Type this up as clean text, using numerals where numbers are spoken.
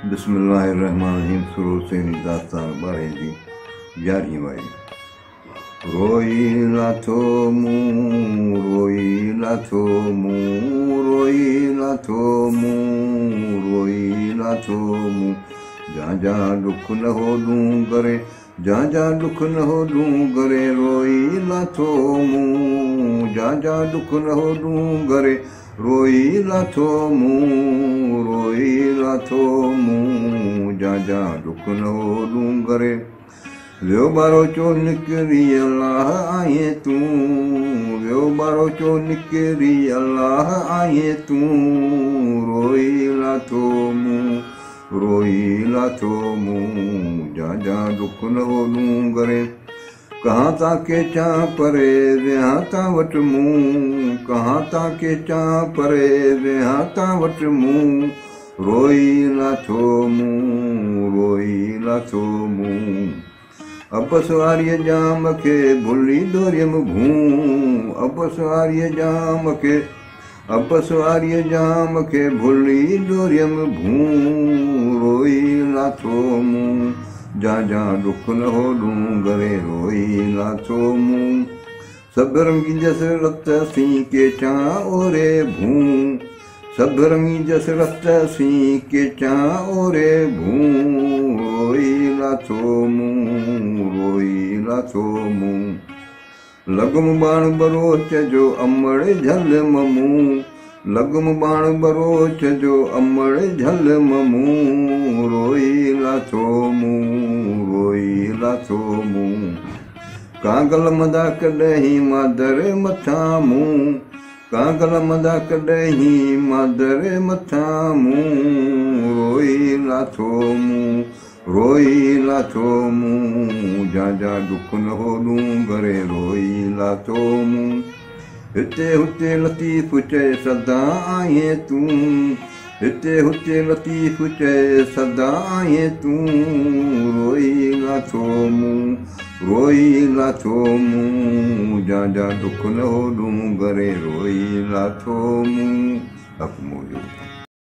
बिस्मिल्लाहिर्रहमानिर्रहीम। शुरू से दास्तान 12 जी 11 वारी। रोई लाथो मूं, रोई लाथो मूं, रोई लाथो मूं, रोई लाथो मूं। जा दुख न हो दूं करे, जा दुख न हो दूं करे। रोई लाथो मूं, जा दुख न हो दूं करे। रोई लाथो मूं, रोई लाथो मूं। जा दुख न हो दूं करे। वियो बारो चो निकिरी अल्लाह आए तूं, वियो बारो चो निकिरी अल्लाह आए तूं। रोई लाथो मूं, रोई लाथो मूं। जा दुख न हो दूं करे। कहाँ ताके चा परे विहां ता वट मूं, कहाँ ताके चा परे विहां ता वट मूं। रोई लाथो मूं, रोई लाथो मूं। अपस वारीअ जाम खे भुली दोरियम भूं, अपस वारीअ जाम खे, अपस वारीअ जाम खे भुली दोरियम भूं। रोई लाथो मूं, जा दुख न हो दूं करे। रोई लाथो मूं। सब रंगी जस रत सी के चा ओरे भूं, सब रंगी जस रत सी के चा ओरे भूं। रोई लाथो मूं, रोई लाथो मूं। लगम बाण बरोच जो अमड़ झल ममूं, लगम बाण बरोच जो अमड़ झल ममूं। रोई लाथो मूं, रोई लाथो मूं। कागल मदा कॾहिं मादर मथा मूं, कागल मदा कॾहिं मादर मथा मूं। रोई लाथो मूं, रोई लाथो मूं। जा दुख न हो दूं करे। रोई लाथो मूं। हिते हुते लतीफ़ चए सदा आए तूं, हिते हुते लतीफ़ चए सदा आए तूं। रोई लाथो मूं, रोई लाथो मूं। जा दुख न हो दूं करे। रोई लाथो मूं। हक़ मौजूद।